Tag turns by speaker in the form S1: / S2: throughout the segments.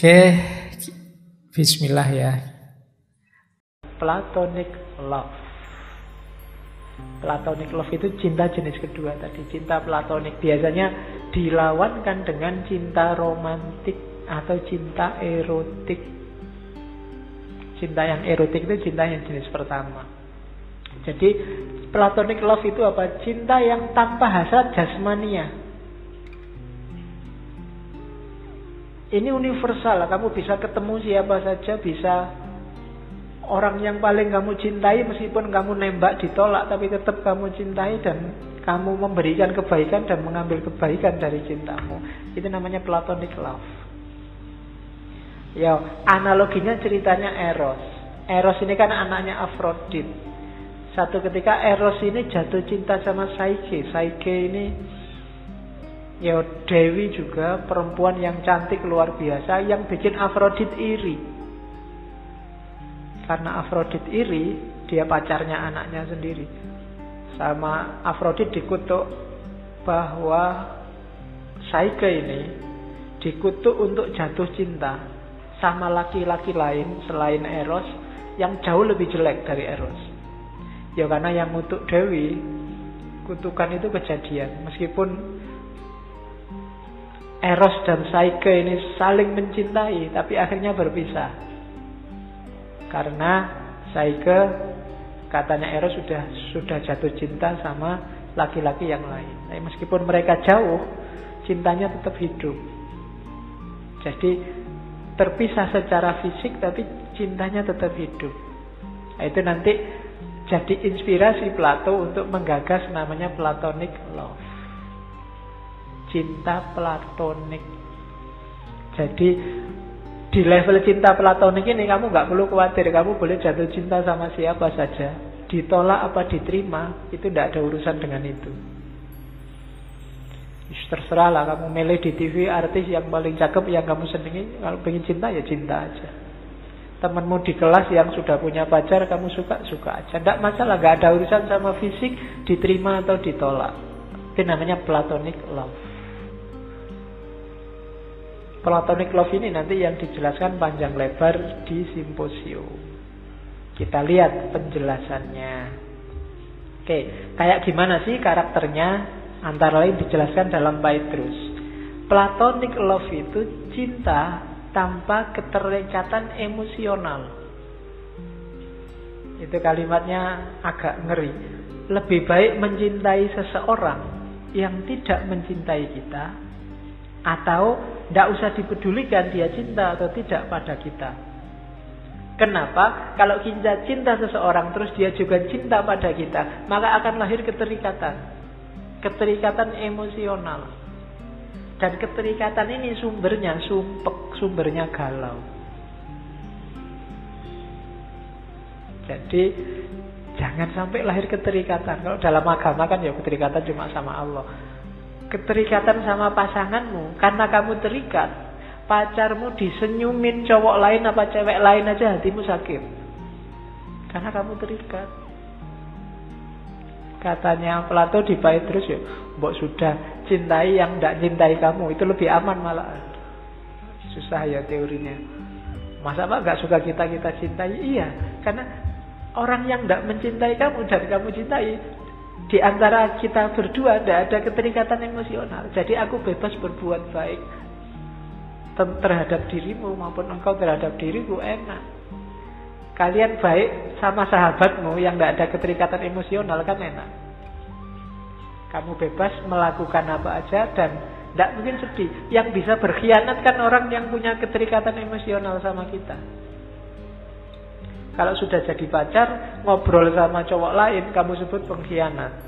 S1: Oke, bismillah ya.
S2: Platonic love. Platonic love itu cinta jenis kedua tadi, cinta platonik. Biasanya dilawankan dengan cinta romantik atau cinta erotik. Cinta yang erotik itu cinta yang jenis pertama. Jadi platonic love itu apa? Cinta yang tanpa hasrat jasmania. Ini universal, kamu bisa ketemu siapa saja, bisa orang yang paling kamu cintai, meskipun kamu nembak ditolak, tapi tetap kamu cintai dan kamu memberikan kebaikan dan mengambil kebaikan dari cintamu. Itu namanya platonic love. Ya, analoginya ceritanya Eros. Eros ini kan anaknya Afrodit. Satu ketika Eros ini jatuh cinta sama Psyche. Psyche ini ya dewi juga, perempuan yang cantik luar biasa, yang bikin Afrodit iri. Karena Afrodit iri, dia pacarnya anaknya sendiri. Sama Afrodit dikutuk bahwa Psyche ini dikutuk untuk jatuh cinta sama laki-laki lain selain Eros yang jauh lebih jelek dari Eros. Ya karena yang ngutuk Dewi, kutukan itu kejadian. Meskipun Eros dan Psyche ini saling mencintai, tapi akhirnya berpisah. Karena Psyche, katanya Eros sudah jatuh cinta sama laki-laki yang lain. Tapi meskipun mereka jauh, cintanya tetap hidup. Jadi terpisah secara fisik, tapi cintanya tetap hidup. Nah, itu nanti jadi inspirasi Plato untuk menggagas namanya platonic love. Cinta platonik. Jadi di level cinta platonik ini kamu gak perlu khawatir, kamu boleh jatuh cinta sama siapa saja. Ditolak apa diterima, itu tidak ada urusan dengan itu. Terserah lah, kamu milih di TV artis yang paling cakep yang kamu senengi. Kalau pengen cinta ya cinta aja. Temanmu di kelas yang sudah punya pacar, kamu suka aja, tidak masalah, gak ada urusan sama fisik, diterima atau ditolak. Itu namanya platonic love. Platonic love ini nanti yang dijelaskan panjang lebar di simposium. Kita lihat penjelasannya. Oke, kayak gimana sih karakternya? Antara lain dijelaskan dalam Phaedrus. Platonic love itu cinta tanpa keterikatan emosional. Itu kalimatnya agak ngeri. Lebih baik mencintai seseorang yang tidak mencintai kita, atau tidak usah dipedulikan dia cinta atau tidak pada kita. Kenapa? Kalau kita cinta seseorang terus dia juga cinta pada kita, maka akan lahir keterikatan. Keterikatan emosional. Dan keterikatan ini sumbernya sumpek, sumbernya galau. Jadi jangan sampai lahir keterikatan. Kalau dalam agama kan ya keterikatan cuma sama Allah. Keterikatan sama pasanganmu, karena kamu terikat, pacarmu disenyumin cowok lain apa cewek lain aja hatimu sakit. Karena kamu terikat. Katanya Plato di Phaedrus ya, mbok sudah cintai yang tidak cintai kamu, itu lebih aman malah. Susah ya teorinya. Masa Pak gak suka kita cintai? Iya, karena orang yang tidak mencintai kamu dan kamu cintai, di antara kita berdua tidak ada keterikatan emosional. Jadi aku bebas berbuat baik terhadap dirimu maupun engkau terhadap diriku, enak. Kalian baik sama sahabatmu yang tidak ada keterikatan emosional kan enak. Kamu bebas melakukan apa aja dan tidak mungkin sedih. Yang bisa berkhianat kan orang yang punya keterikatan emosional sama kita. Kalau sudah jadi pacar, ngobrol sama cowok lain, kamu sebut pengkhianat.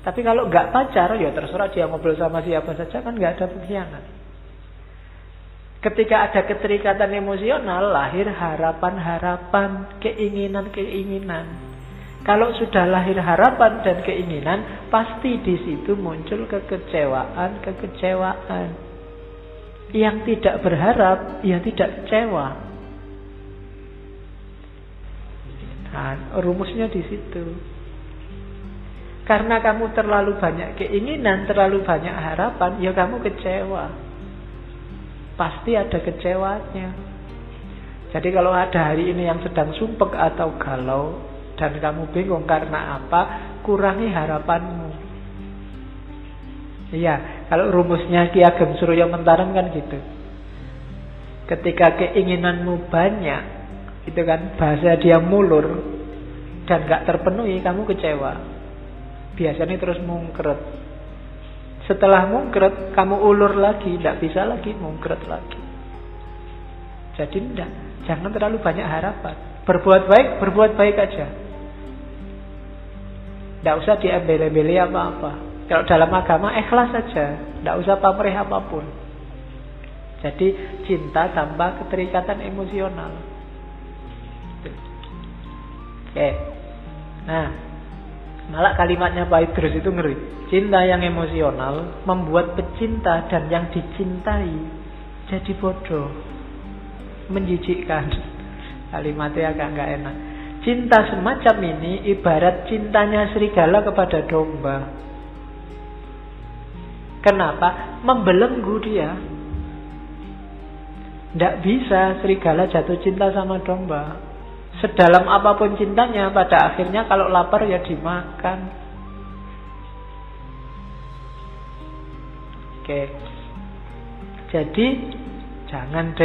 S2: Tapi kalau nggak pacar, ya terserah dia ngobrol sama siapa saja, kan nggak ada pengkhianat. Ketika ada keterikatan emosional, lahir harapan-harapan, keinginan-keinginan. Kalau sudah lahir harapan dan keinginan, pasti di situ muncul kekecewaan. Yang tidak berharap, ya tidak kecewa. Nah, rumusnya di situ. Karena kamu terlalu banyak keinginan, terlalu banyak harapan, ya kamu kecewa. pasti ada kecewanya. Jadi kalau ada hari ini yang sedang sumpek atau galau dan kamu bingung karena apa, kurangi harapanmu. Iya, kalau rumusnya Ki Ageng Surya Mentarem kan gitu. Ketika keinginanmu banyak, itu kan bahasa dia mulur dan gak terpenuhi, kamu kecewa. Biasanya terus mungkret. Setelah mungkret, kamu ulur lagi, tidak bisa lagi mungkret lagi. Jadi jangan terlalu banyak harapan. Berbuat baik aja. Tidak usah diembel-embeli apa-apa. Kalau dalam agama ikhlas saja, tidak usah pamrih apapun. Jadi cinta tanpa keterikatan emosional. Oke. Nah, malah kalimatnya Pak Idrus itu ngeri. Cinta yang emosional membuat pecinta dan yang dicintai jadi bodoh, menjijikkan. Kalimatnya agak nggak enak. Cinta semacam ini ibarat cintanya serigala kepada domba. Kenapa? Membelenggu dia. Tidak bisa serigala jatuh cinta sama domba. Sedalam apapun cintanya, pada akhirnya kalau lapar ya dimakan. Oke. Jadi jangan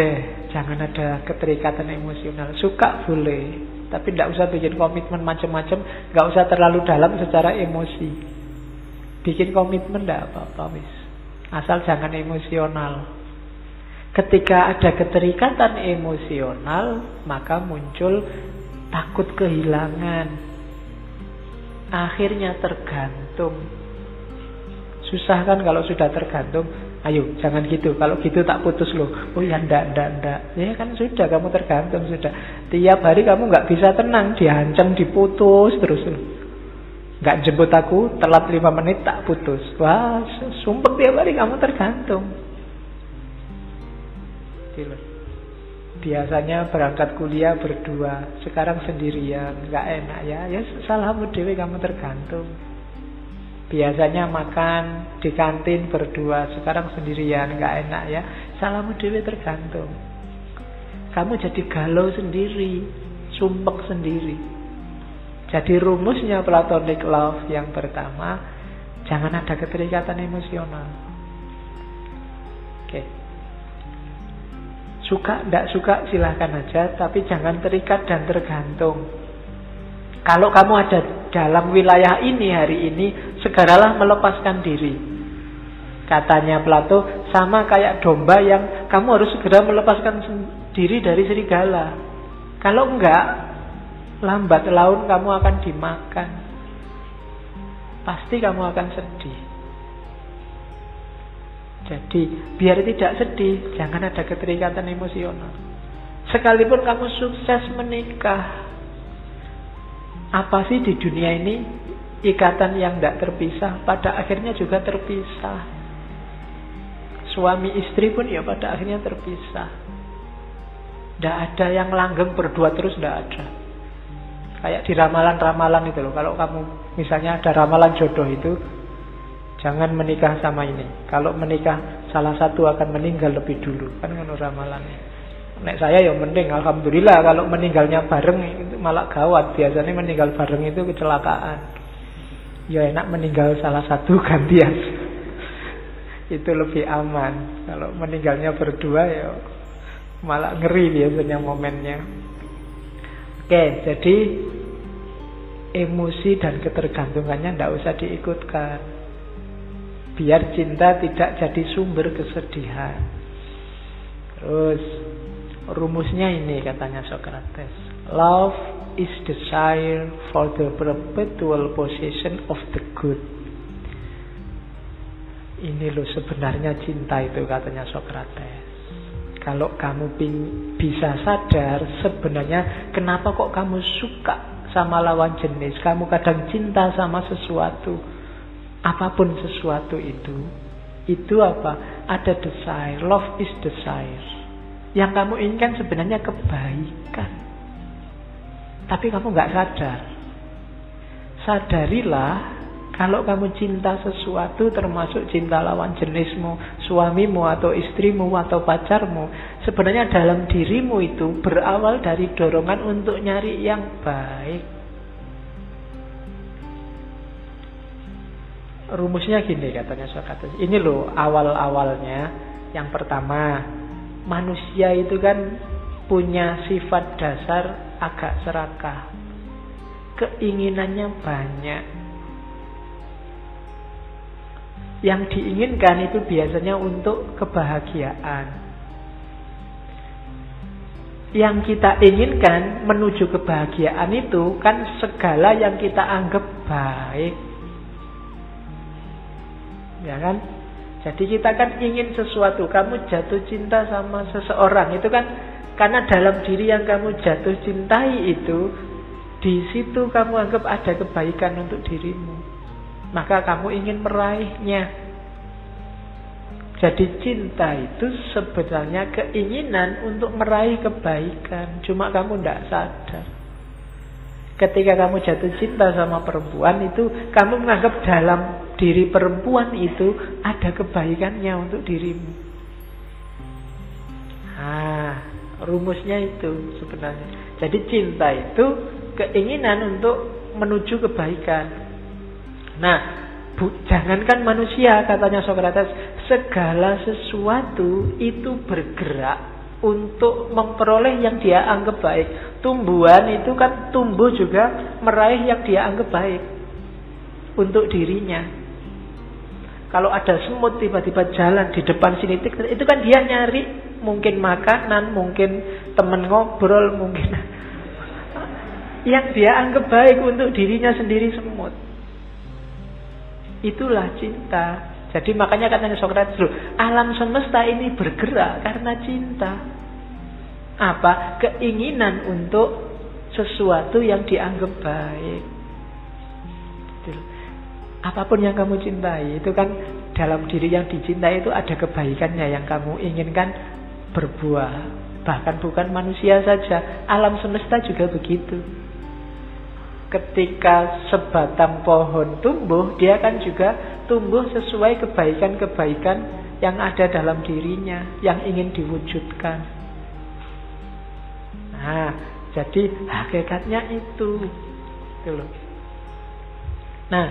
S2: ada keterikatan emosional. Suka boleh, tapi tidak usah bikin komitmen macam-macam. Nggak usah terlalu dalam secara emosi. Bikin komitmen tidak apa-apa, wis. Asal jangan emosional. Ketika ada keterikatan emosional, maka muncul takut kehilangan. Akhirnya tergantung. Susah kan kalau sudah tergantung. Ayo, jangan gitu. Kalau gitu tak putus loh. Oh ya, ndak. Ya kan sudah, kamu tergantung sudah. Tiap hari kamu nggak bisa tenang. Diancam, diputus terus. Nggak jemput aku, telat 5 menit tak putus. Wah, sumpah tiap hari kamu tergantung. Biasanya berangkat kuliah berdua, sekarang sendirian, nggak enak ya. Ya salahmu dewe, kamu tergantung. Biasanya makan di kantin berdua, sekarang sendirian, nggak enak ya. Salahmu dewe, tergantung. Kamu jadi galau sendiri, sumpek sendiri. Jadi rumusnya platonic love yang pertama, jangan ada keterikatan emosional. Oke. Suka, tidak suka silahkan aja, tapi jangan terikat dan tergantung. Kalau kamu ada dalam wilayah ini hari ini, segeralah melepaskan diri. Katanya Plato, sama kayak domba yang kamu harus segera melepaskan diri dari serigala. Kalau enggak, lambat laun kamu akan dimakan. Pasti kamu akan sedih. Jadi, biar tidak sedih, jangan ada keterikatan emosional. Sekalipun kamu sukses menikah, apa sih di dunia ini ikatan yang tidak terpisah, pada akhirnya juga terpisah. Suami istri pun ya pada akhirnya terpisah. Tidak ada yang langgeng berdua terus, tidak ada. Kayak di ramalan-ramalan itu loh. Kalau kamu misalnya ada ramalan jodoh itu, jangan menikah sama ini. Kalau menikah, salah satu akan meninggal lebih dulu. Kan menurut ramalannya. Nek saya ya mending, alhamdulillah. Kalau meninggalnya bareng itu malah gawat. Biasanya meninggal bareng itu kecelakaan. Ya enak meninggal salah satu gantian. Itu lebih aman. Kalau meninggalnya berdua ya malah ngeri biasanya momennya. Oke, jadi emosi dan ketergantungannya tidak usah diikutkan. Biar cinta tidak jadi sumber kesedihan. Terus rumusnya ini katanya Socrates. Love is desire for the perpetual possession of the good. Ini loh sebenarnya cinta itu katanya Socrates. Kalau kamu bisa sadar sebenarnya kenapa kok kamu suka sama lawan jenis, kamu kadang cinta sama sesuatu. Apapun sesuatu itu apa? Ada desire. Love is desire. Yang kamu inginkan sebenarnya kebaikan, tapi kamu nggak sadar. Sadarilah Kalau kamu cinta sesuatu, termasuk cinta lawan jenismu, suamimu atau istrimu atau pacarmu, sebenarnya dalam dirimu itu berawal dari dorongan untuk nyari yang baik. Rumusnya gini katanya Sokrates. Ini loh awal-awalnya. Yang pertama, manusia itu kan punya sifat dasar agak serakah. Keinginannya banyak. Yang diinginkan itu biasanya untuk kebahagiaan. Yang kita inginkan menuju kebahagiaan itu kan segala yang kita anggap baik. Ya kan? Jadi kita kan ingin sesuatu. Kamu jatuh cinta sama seseorang, itu kan karena dalam diri yang kamu jatuh cintai itu, di situ kamu anggap ada kebaikan untuk dirimu. Maka kamu ingin meraihnya. Jadi cinta itu sebenarnya keinginan untuk meraih kebaikan. Cuma kamu tidak sadar. Ketika kamu jatuh cinta sama perempuan itu, kamu menganggap dalam diri perempuan itu ada kebaikannya untuk dirimu. Rumusnya itu sebenarnya. Jadi cinta itu keinginan untuk menuju kebaikan. Nah, jangankan manusia, katanya Sokrates, segala sesuatu itu bergerak untuk memperoleh yang dia anggap baik. Tumbuhan itu kan tumbuh juga meraih yang dia anggap baik untuk dirinya. Kalau ada semut tiba-tiba jalan di depan sini, itu kan dia nyari mungkin makanan, mungkin teman ngobrol, mungkin yang dia anggap baik untuk dirinya sendiri semut. Itulah cinta. Jadi makanya katanya Sokrates, alam semesta ini bergerak karena cinta. Apa? Keinginan untuk sesuatu yang dianggap baik. Apapun yang kamu cintai, itu kan dalam diri yang dicintai itu ada kebaikannya yang kamu inginkan berbuah. Bahkan bukan manusia saja, alam semesta juga begitu. Ketika sebatang pohon tumbuh, dia kan juga tumbuh sesuai kebaikan-kebaikan yang ada dalam dirinya, yang ingin diwujudkan. Nah, jadi hakikatnya itu. Nah,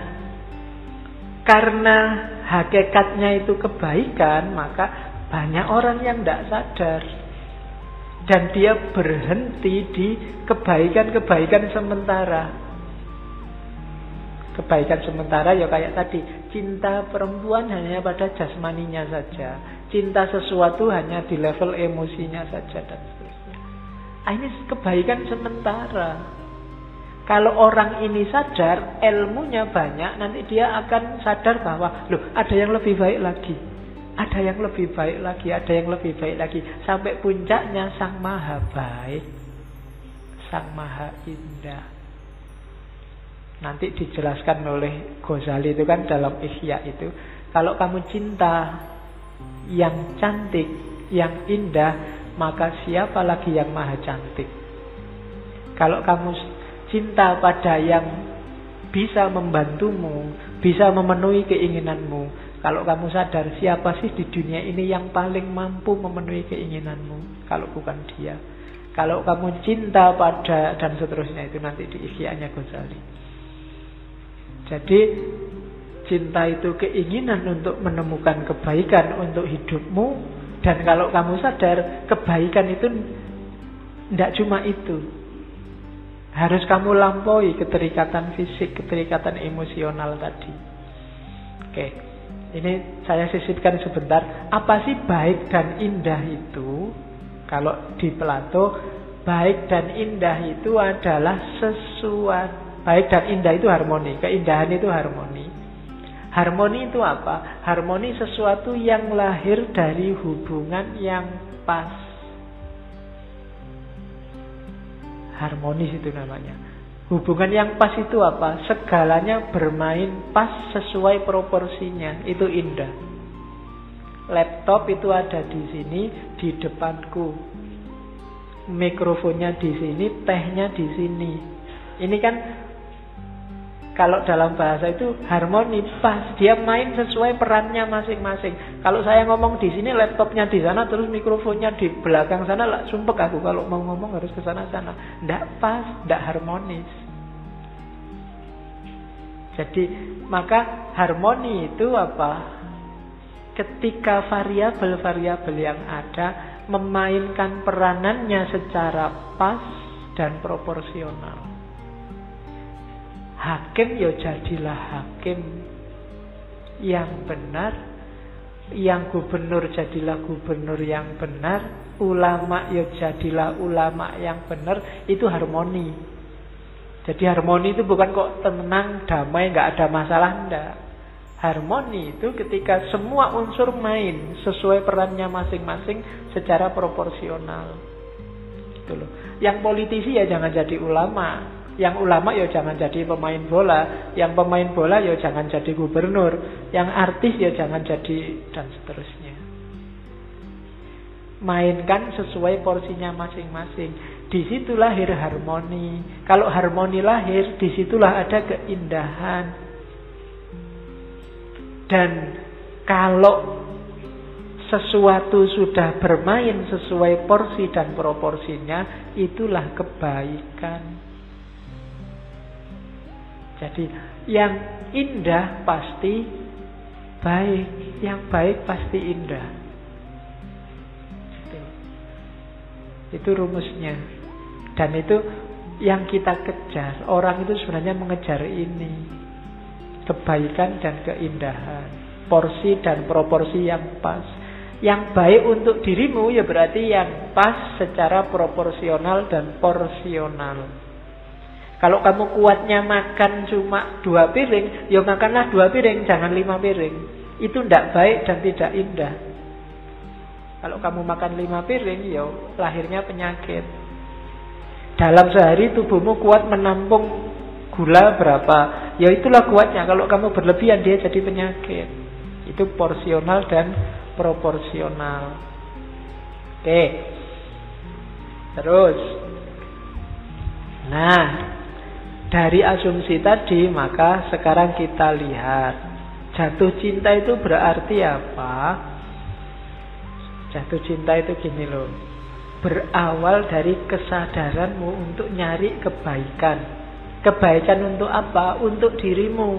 S2: karena hakikatnya itu kebaikan, maka banyak orang yang tidak sadar. Dan dia berhenti di kebaikan-kebaikan sementara. Kebaikan sementara ya kayak tadi, cinta perempuan hanya pada jasmaninya saja, cinta sesuatu hanya di level emosinya saja dan seterusnya. Ini kebaikan sementara. Kalau orang ini sadar, ilmunya banyak, nanti dia akan sadar bahwa loh, ada yang lebih baik lagi, ada yang lebih baik lagi, ada yang lebih baik lagi, sampai puncaknya Sang Maha Baik, Sang Maha Indah. Nanti dijelaskan oleh Ghazali itu kan dalam Ihya itu, kalau kamu cinta yang cantik, yang indah, maka siapa lagi yang maha cantik? Kalau kamu cinta pada yang bisa membantumu, bisa memenuhi keinginanmu, kalau kamu sadar siapa sih di dunia ini yang paling mampu memenuhi keinginanmu, kalau bukan dia. Kalau kamu cinta pada dan seterusnya, itu nanti di Ihya-nya Ghazali. Jadi cinta itu keinginan untuk menemukan kebaikan untuk hidupmu. Dan kalau kamu sadar, kebaikan itu tidak cuma itu. Harus kamu lampaui keterikatan fisik, keterikatan emosional tadi. Oke, ini saya sisipkan sebentar. Apa sih baik dan indah itu? Kalau di Plato, baik dan indah itu adalah sesuatu. Baik dan indah itu harmoni, keindahan itu harmoni. Harmoni itu apa? Harmoni sesuatu yang lahir dari hubungan yang pas. Harmonis itu namanya. Hubungan yang pas itu apa? Segalanya bermain pas sesuai proporsinya. Itu indah. Laptop itu ada di sini, di depanku. Mikrofonnya di sini, tehnya di sini. Ini kan Kalau dalam bahasa itu harmoni, pas. Dia main sesuai perannya masing-masing. Kalau saya ngomong di sini, laptopnya di sana, terus mikrofonnya di belakang sana, lah sumpek aku kalau mau ngomong harus ke sana-sana. Nggak pas, nggak harmonis. Jadi, maka harmoni itu apa? Ketika variabel-variabel yang ada memainkan peranannya secara pas dan proporsional. Hakim ya jadilah hakim yang benar, yang gubernur jadilah gubernur yang benar, ulama ya jadilah ulama yang benar. Itu harmoni. Jadi harmoni itu bukan kok tenang, damai, nggak ada masalah, enggak. Harmoni itu ketika semua unsur main sesuai perannya masing-masing secara proporsional. Gitu loh. Yang politisi ya jangan jadi ulama. Yang ulama ya jangan jadi pemain bola. Yang pemain bola ya jangan jadi gubernur. Yang artis ya jangan jadi, dan seterusnya. Mainkan sesuai porsinya masing-masing. Di situ lahir harmoni. Kalau harmoni lahir, di situlah ada keindahan. Dan kalau sesuatu sudah bermain sesuai porsi dan proporsinya, itulah kebaikan. Jadi yang indah pasti baik, yang baik pasti indah. Itu rumusnya. Dan itu yang kita kejar. Orang itu sebenarnya mengejar ini. Kebaikan dan keindahan. Porsi dan proporsi yang pas. Yang baik untuk dirimu ya berarti yang pas secara proporsional dan porsional. Kalau kamu kuatnya makan cuma 2 piring, ya makanlah 2 piring, jangan 5 piring. Itu tidak baik dan tidak indah. Kalau kamu makan 5 piring, ya lahirnya penyakit. Dalam sehari tubuhmu kuat menampung gula berapa, ya itulah kuatnya. Kalau kamu berlebihan, dia jadi penyakit. Itu porsional dan proporsional. Oke. Terus. Nah, dari asumsi tadi, maka sekarang kita lihat jatuh cinta itu berarti apa? Jatuh cinta itu gini loh, berawal dari kesadaranmu untuk nyari kebaikan. Kebaikan untuk apa? Untuk dirimu.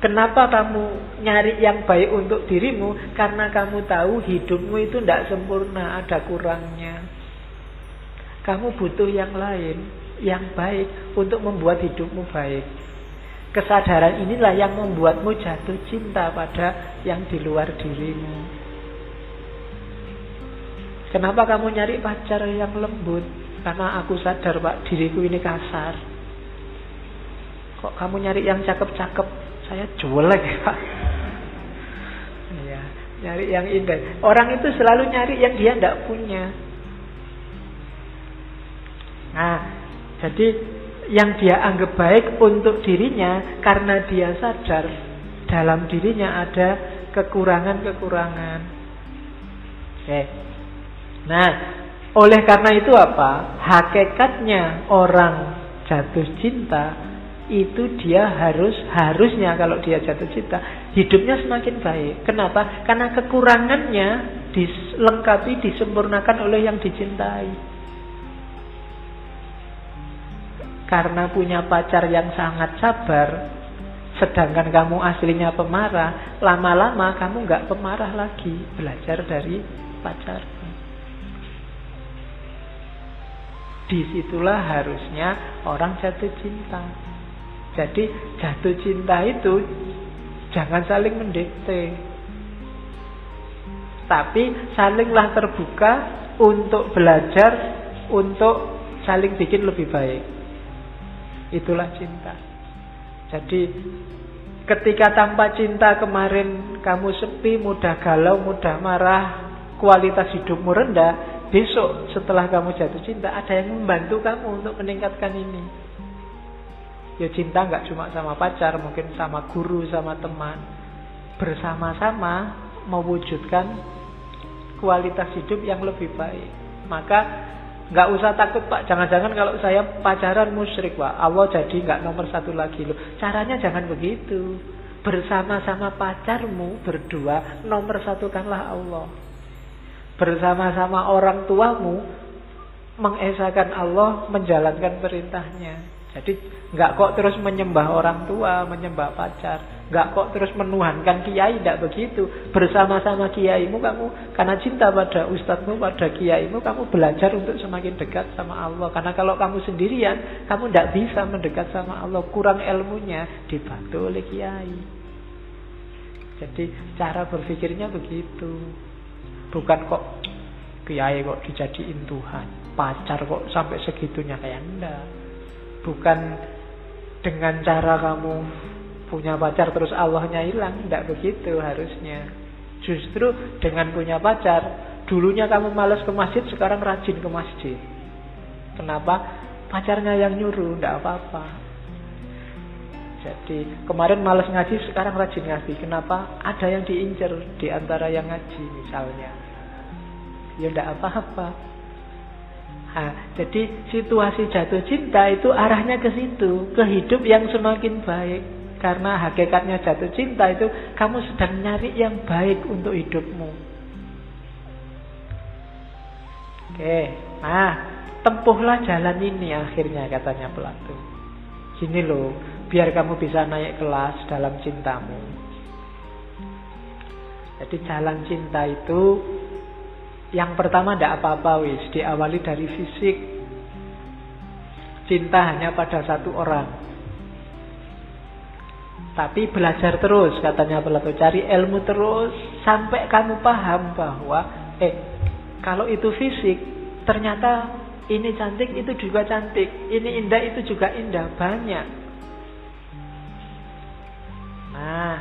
S2: Kenapa kamu nyari yang baik untuk dirimu? Karena kamu tahu hidupmu itu tidak sempurna, ada kurangnya. Kamu butuh yang lain, yang baik untuk membuat hidupmu baik. Kesadaran inilah yang membuatmu jatuh cinta pada yang di luar dirimu. Kenapa kamu nyari pacar yang lembut? Karena aku sadar, Pak, diriku ini kasar. Kok kamu nyari yang cakep-cakep? Saya jelek, Pak. Ya, nyari yang indah. Orang itu selalu nyari yang dia tidak punya. Nah, jadi yang dia anggap baik untuk dirinya karena dia sadar dalam dirinya ada kekurangan-kekurangan. Oke. Nah, oleh karena itu apa? Hakikatnya orang jatuh cinta itu dia harusnya kalau dia jatuh cinta hidupnya semakin baik. Kenapa? Karena kekurangannya dilengkapi, disempurnakan oleh yang dicintai. Karena punya pacar yang sangat sabar, sedangkan kamu aslinya pemarah, lama-lama kamu nggak pemarah lagi. Belajar dari pacarmu. Disitulah harusnya orang jatuh cinta. Jadi jatuh cinta itu jangan saling mendikte, tapi salinglah terbuka untuk belajar, untuk saling bikin lebih baik. Itulah cinta. Jadi ketika tanpa cinta kemarin kamu sepi, mudah galau, mudah marah, kualitas hidupmu rendah, besok setelah kamu jatuh cinta ada yang membantu kamu untuk meningkatkan ini. Ya cinta nggak cuma sama pacar, mungkin sama guru, sama teman. Bersama-sama mewujudkan kualitas hidup yang lebih baik. Maka Nggak usah takut Pak, jangan-jangan kalau saya pacaran musyrik Pak, Allah jadi nggak nomor satu lagi loh. Caranya jangan begitu. Bersama-sama pacarmu berdua, nomor satukanlah Allah. Bersama-sama orang tuamu, mengesahkan Allah, menjalankan perintahnya. Jadi nggak kok terus menyembah orang tua, menyembah pacar, nggak kok terus menuhankan kiai, tidak begitu. Bersama-sama kiaimu kamu, karena cinta pada ustadzmu, pada kiaimu, kamu belajar untuk semakin dekat sama Allah. Karena kalau kamu sendirian, kamu tidak bisa mendekat sama Allah, kurang ilmunya, dibantu oleh kiai. Jadi cara berpikirnya begitu. Bukan kok kiai kok dijadiin Tuhan, pacar kok sampai segitunya, kayak enggak. Bukan dengan cara kamu punya pacar terus Allahnya hilang, tidak begitu harusnya. Justru dengan punya pacar, dulunya kamu malas ke masjid, sekarang rajin ke masjid. Kenapa? Pacarnya yang nyuruh, tidak apa-apa. Jadi kemarin malas ngaji, sekarang rajin ngaji. Kenapa? Ada yang diincar di antara yang ngaji misalnya. Ya tidak apa-apa. Nah, jadi situasi jatuh cinta itu arahnya ke situ, ke hidup yang semakin baik. Karena hakikatnya jatuh cinta itu kamu sedang nyari yang baik untuk hidupmu. Oke, nah tempuhlah jalan ini akhirnya, katanya Plato. Gini loh, biar kamu bisa naik kelas dalam cintamu. Jadi jalan cinta itu yang pertama tidak apa-apa wis, diawali dari fisik. Cinta hanya pada satu orang. Tapi belajar terus, katanya Plato, cari ilmu terus sampai kamu paham bahwa kalau itu fisik, ternyata ini cantik, itu juga cantik, ini indah, itu juga indah, banyak. Nah,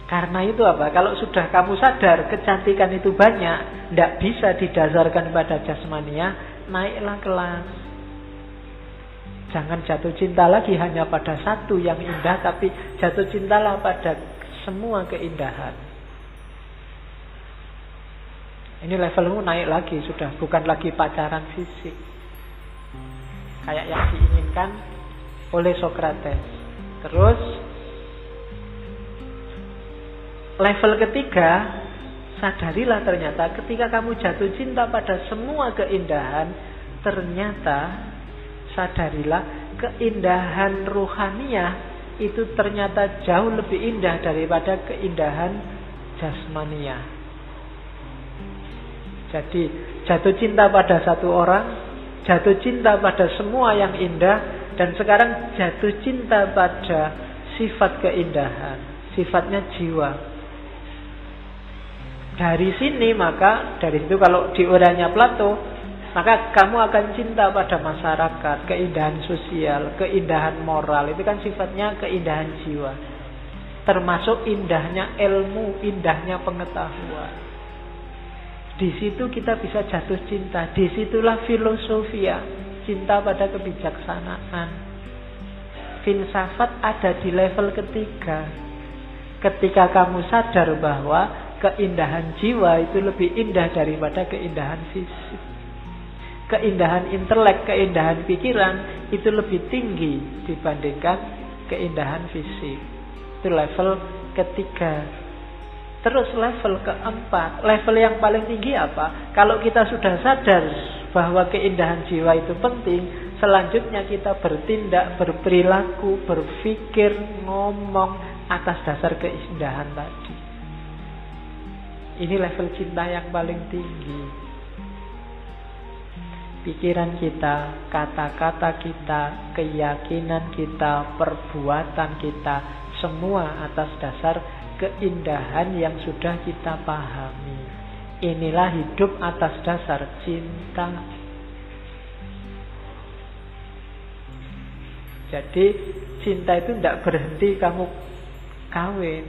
S2: karena itu apa? Kalau sudah kamu sadar kecantikan itu banyak, tidak bisa didasarkan pada jasmania, naiklah kelas. Jangan jatuh cinta lagi hanya pada satu yang indah, tapi jatuh cintalah pada semua keindahan. Ini levelmu naik lagi, sudah bukan lagi pacaran fisik kayak yang diinginkan oleh Socrates. Terus level ketiga, sadarilah ternyata ketika kamu jatuh cinta pada semua keindahan, ternyata sadarilah keindahan ruhaniyah itu ternyata jauh lebih indah daripada keindahan jasmania. Jadi jatuh cinta pada satu orang, jatuh cinta pada semua yang indah, dan sekarang jatuh cinta pada sifat keindahan, sifatnya jiwa. Dari sini maka, dari situ kalau diurainya Plato, maka kamu akan cinta pada masyarakat, keindahan sosial, keindahan moral. Itu kan sifatnya keindahan jiwa. Termasuk indahnya ilmu, indahnya pengetahuan. Di situ kita bisa jatuh cinta. Disitulah filosofia, cinta pada kebijaksanaan. Filsafat ada di level ketiga. Ketika kamu sadar bahwa keindahan jiwa itu lebih indah daripada keindahan fisik. Keindahan intelek, keindahan pikiran itu lebih tinggi dibandingkan keindahan fisik. Itu level ketiga. Terus level keempat, level yang paling tinggi apa? Kalau kita sudah sadar bahwa keindahan jiwa itu penting, selanjutnya kita bertindak, berperilaku, berpikir, ngomong atas dasar keindahan tadi. Ini level cinta yang paling tinggi. Pikiran kita, kata-kata kita, keyakinan kita, perbuatan kita, semua atas dasar keindahan yang sudah kita pahami. Inilah hidup atas dasar cinta. Jadi cinta itu tidak berhenti kamu kawin.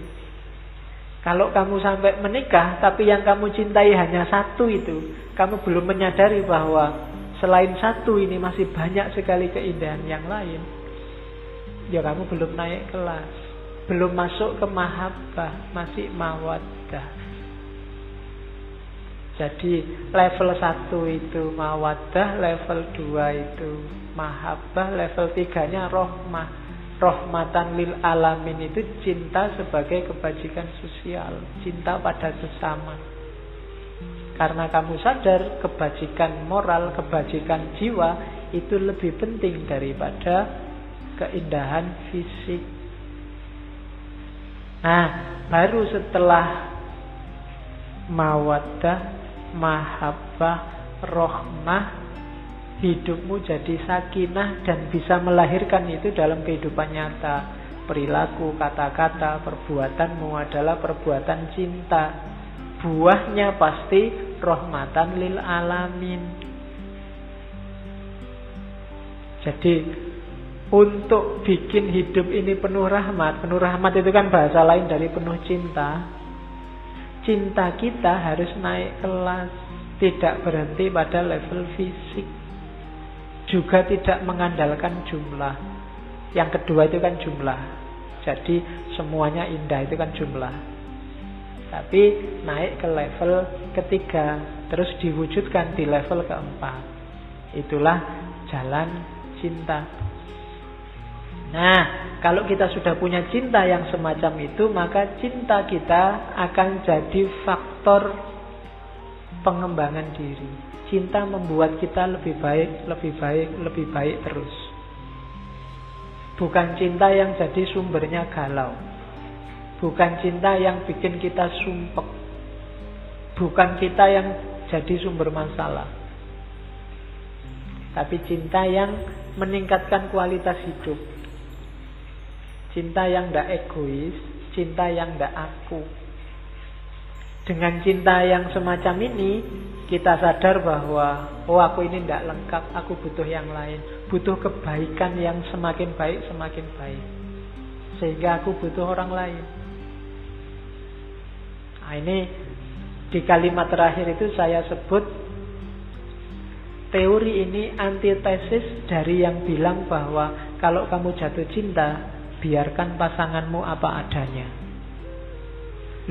S2: Kalau kamu sampai menikah, tapi yang kamu cintai hanya satu itu, kamu belum menyadari bahwa selain satu ini masih banyak sekali keindahan yang lain. Ya kamu belum naik kelas, belum masuk ke mahabbah, masih mawaddah. Jadi level 1 itu mawaddah, level 2 itu mahabbah, level 3-nya rahmah. Rahmatan lil alamin itu cinta sebagai kebajikan sosial, cinta pada sesama. Karena kamu sadar kebajikan moral, kebajikan jiwa itu lebih penting daripada keindahan fisik. Nah, baru setelah mawaddah, mahabbah, rahmah, hidupmu jadi sakinah dan bisa melahirkan itu dalam kehidupan nyata. Perilaku, kata-kata, perbuatanmu adalah perbuatan cinta. Buahnya pasti rahmatan lil alamin. Jadi untuk bikin hidup ini penuh rahmat itu kan bahasa lain dari penuh cinta. Cinta kita harus naik kelas, tidak berhenti pada level fisik. Juga tidak mengandalkan jumlah. Yang kedua itu kan jumlah. Jadi semuanya indah itu kan jumlah. Tapi naik ke level ketiga, terus diwujudkan di level keempat. Itulah jalan cinta. Nah, kalau kita sudah punya cinta yang semacam itu, maka cinta kita akan jadi faktor pengembangan diri. Cinta membuat kita lebih baik, lebih baik, lebih baik terus. Bukan cinta yang jadi sumbernya galau. Bukan cinta yang bikin kita sumpek. Bukan kita yang jadi sumber masalah. Tapi cinta yang meningkatkan kualitas hidup. Cinta yang tidak egois, cinta yang tidak aku. Dengan cinta yang semacam ini, kita sadar bahwa aku ini tidak lengkap, aku butuh yang lain. Butuh kebaikan yang semakin baik, semakin baik. Sehingga aku butuh orang lain. Nah, ini di kalimat terakhir itu saya sebut teori ini antitesis dari yang bilang bahwa kalau kamu jatuh cinta, biarkan pasanganmu apa adanya.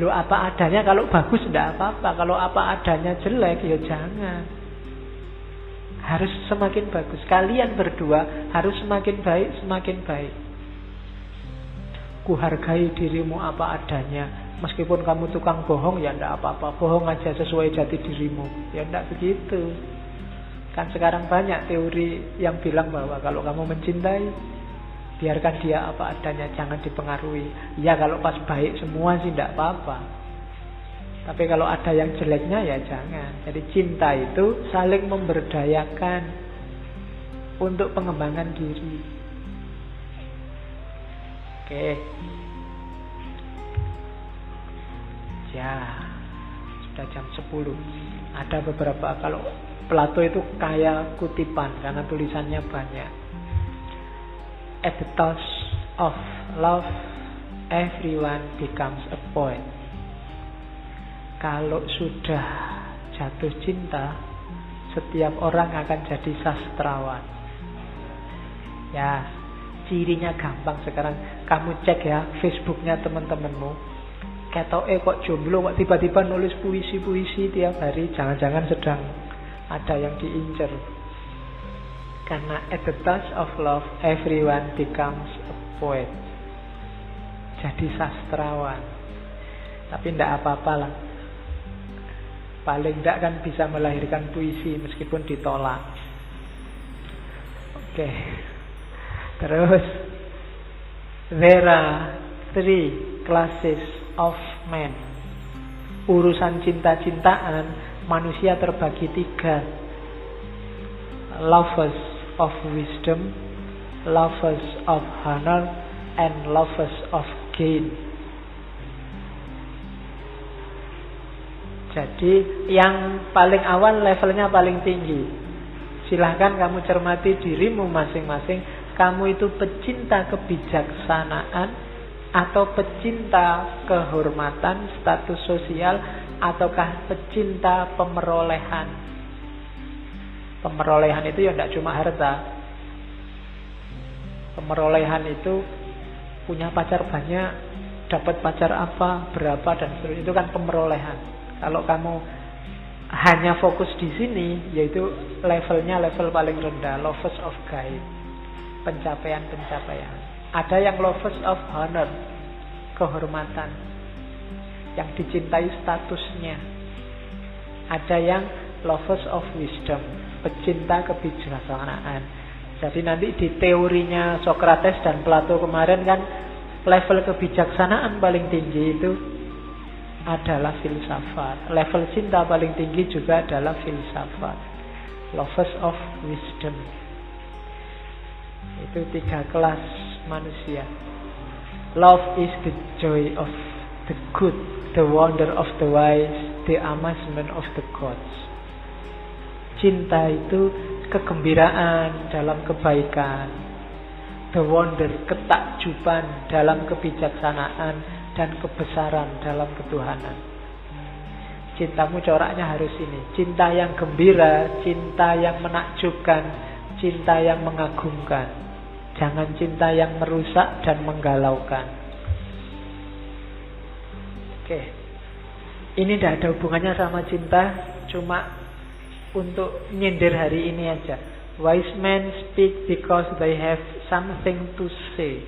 S2: Loh, apa adanya kalau bagus tidak apa-apa. Kalau apa adanya jelek ya jangan. Harus semakin bagus. Kalian berdua harus semakin baik, semakin baik. Ku hargai dirimu apa adanya. Meskipun kamu tukang bohong ya tidak apa-apa. Bohong aja sesuai jati dirimu. Ya tidak begitu. Kan sekarang banyak teori yang bilang bahwa kalau kamu mencintai, biarkan dia apa adanya, jangan dipengaruhi. Ya kalau pas baik semua sih tidak apa-apa. Tapi kalau ada yang jeleknya ya jangan. Jadi cinta itu saling memberdayakan untuk pengembangan diri. Oke. Ya, sudah jam 10. Ada beberapa, kalau Plato itu kaya kutipan karena tulisannya banyak. At the touch of love, everyone becomes a poet. Kalau sudah jatuh cinta, setiap orang akan jadi sastrawan. Ya, cirinya gampang sekarang. Kamu cek ya Facebooknya teman-temanmu. Ketoke kok jomblo, kok tiba-tiba nulis puisi-puisi tiap hari. Jangan-jangan sedang ada yang diincer. Karena at the touch of love, everyone becomes a poet. Jadi sastrawan. Tapi tidak apa-apa lah. Paling tidak kan bisa melahirkan puisi meskipun ditolak. Oke. Terus, there are 3 classes of men. Urusan cinta-cintaan, manusia terbagi 3. Lovers of wisdom, lovers of honor, and lovers of gain. Jadi yang paling awal levelnya paling tinggi. Silahkan kamu cermati dirimu masing-masing. Kamu itu pecinta kebijaksanaan atau pecinta kehormatan, status sosial, ataukah pecinta pemerolehan. Pemerolehan itu ya tidak cuma harta. Pemerolehan itu punya pacar banyak, dapat pacar apa, berapa, dan seterusnya. Itu kan pemerolehan. Kalau kamu hanya fokus di sini, yaitu levelnya level paling rendah, lovers of gain, pencapaian-pencapaian. Ada yang lovers of honor, kehormatan, yang dicintai statusnya. Ada yang lovers of wisdom, pecinta kebijaksanaan. Jadi nanti di teorinya Socrates dan Plato kemarin kan, level kebijaksanaan paling tinggi itu adalah filsafat. Level cinta paling tinggi juga adalah filsafat. Lovers of wisdom. Itu 3 kelas manusia. Love is the joy of the good, the wonder of the wise, the amazement of the gods. Cinta itu kegembiraan dalam kebaikan, the wonder, ketakjuban dalam kebijaksanaan, dan kebesaran dalam ketuhanan. Cintamu coraknya harus ini. Cinta yang gembira, cinta yang menakjubkan, cinta yang mengagumkan. Jangan cinta yang merusak dan menggalaukan. Oke. Ini tidak ada hubungannya sama cinta, cuma untuk nyindir hari ini aja. Wise men speak because they have something to say.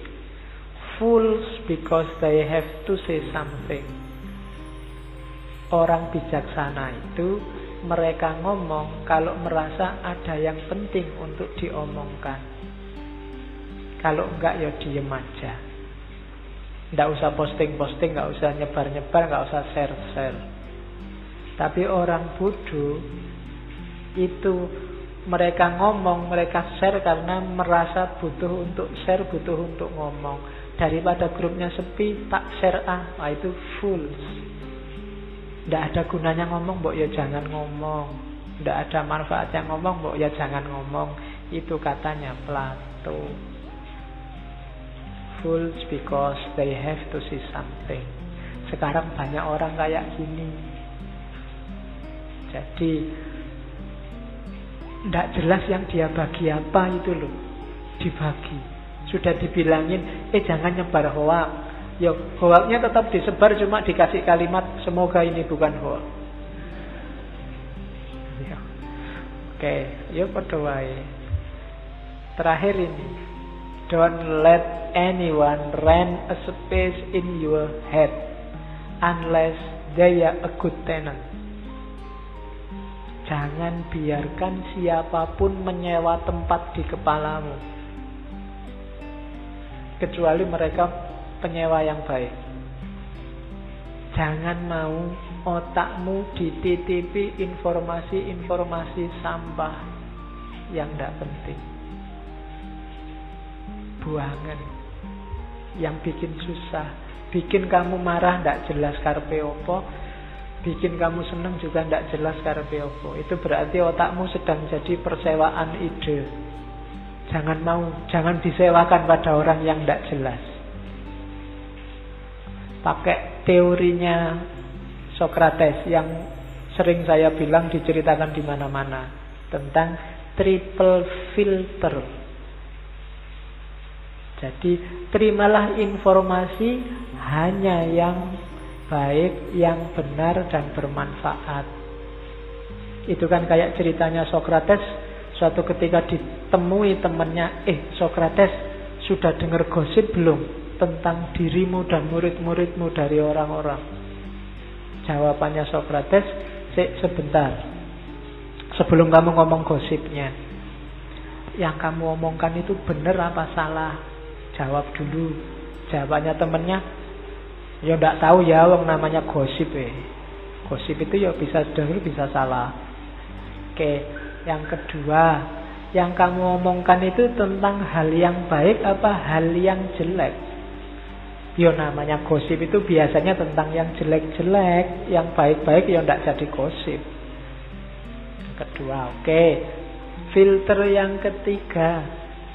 S2: Fools because they have to say something. Orang bijaksana itu mereka ngomong kalau merasa ada yang penting untuk diomongkan. Kalau enggak ya diem aja. Enggak usah posting-posting, enggak usah nyebar-nyebar, enggak usah share-share. Tapi orang bodoh itu mereka ngomong, mereka share karena merasa butuh untuk share, butuh untuk ngomong. Daripada grupnya sepi, tak share nah itu fools. Tidak ada gunanya ngomong, mbok ya jangan ngomong. Tidak ada manfaatnya ngomong, mbok ya jangan ngomong. Itu katanya Plato. Fools because they have to see something. Sekarang banyak orang kayak gini. Jadi tidak jelas yang dia bagi apa itu loh. Dibagi. Sudah dibilangin, jangan nyebar hoak. Ya, hoaknya tetap disebar, cuma dikasih kalimat, semoga ini bukan hoak. Ya. Oke, ya padha wae. Terakhir ini, don't let anyone rent a space in your head unless they are a good tenant. Jangan biarkan siapapun menyewa tempat di kepalamu, kecuali mereka penyewa yang baik. Jangan mau otakmu dititipi informasi-informasi sampah yang tidak penting. Buangan yang bikin susah, bikin kamu marah tidak jelas karepe opo, bikin kamu senang juga tidak jelas karepe opo. Itu berarti otakmu sedang jadi persewaan ide. Jangan disewakan pada orang yang tidak jelas. Pakai teorinya Socrates yang sering saya bilang diceritakan di mana-mana tentang triple filter. Jadi terimalah informasi hanya yang baik, yang benar dan bermanfaat. Itu kan kayak ceritanya Socrates. Suatu ketika ditemui temannya, Socrates, sudah dengar gosip belum tentang dirimu dan murid-muridmu dari orang-orang? Jawabannya Socrates, sebentar. Sebelum kamu ngomong gosipnya, yang kamu omongkan itu benar apa salah? Jawab dulu. Jawabannya temannya, ya enggak tahu ya, wong namanya gosip. Gosip itu ya bisa benar bisa salah. Oke. Yang kedua, yang kamu omongkan itu tentang hal yang baik apa hal yang jelek? Ya namanya gosip itu biasanya tentang yang jelek-jelek. Yang baik-baik ya tidak jadi gosip. Yang kedua, oke. Filter yang ketiga,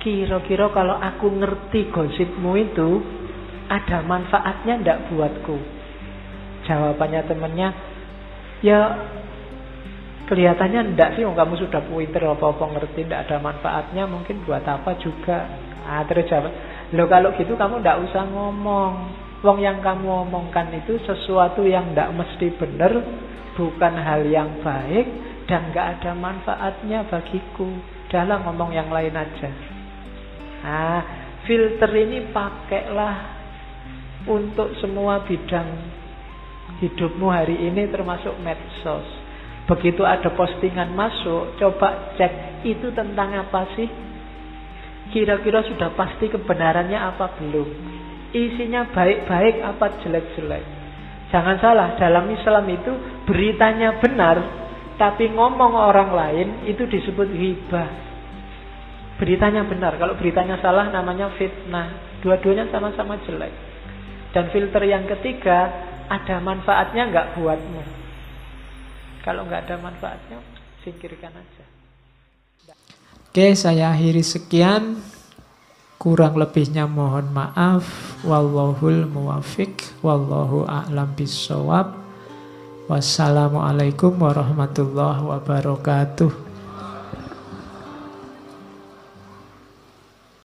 S2: kira-kira kalau aku ngerti gosipmu itu ada manfaatnya tidak buatku? Jawabannya temannya, ya kelihatannya enggak sih, kamu sudah pinter apa-apa ngerti, enggak ada manfaatnya, mungkin buat apa juga. Terus jawab, loh kalau gitu kamu enggak usah ngomong. Wong yang kamu omongkan itu sesuatu yang tidak mesti benar, bukan hal yang baik, dan gak ada manfaatnya bagiku. Udahlah ngomong yang lain aja. Nah, filter ini pakailah untuk semua bidang hidupmu hari ini, termasuk medsos. Begitu ada postingan masuk, coba cek itu tentang apa sih? Kira-kira sudah pasti kebenarannya apa belum? Isinya baik-baik apa jelek-jelek? Jangan salah, dalam Islam itu beritanya benar, tapi ngomong orang lain itu disebut ghibah. Beritanya benar, kalau beritanya salah namanya fitnah. Dua-duanya sama-sama jelek. Dan filter yang ketiga, ada manfaatnya nggak buatmu? Kalau nggak ada manfaatnya, singkirkan aja.
S1: Oke, saya akhiri sekian. Kurang lebihnya mohon maaf. Wallahul muwafiq. Wallahu a'lam bishawab. Wassalamualaikum warahmatullahi wabarakatuh.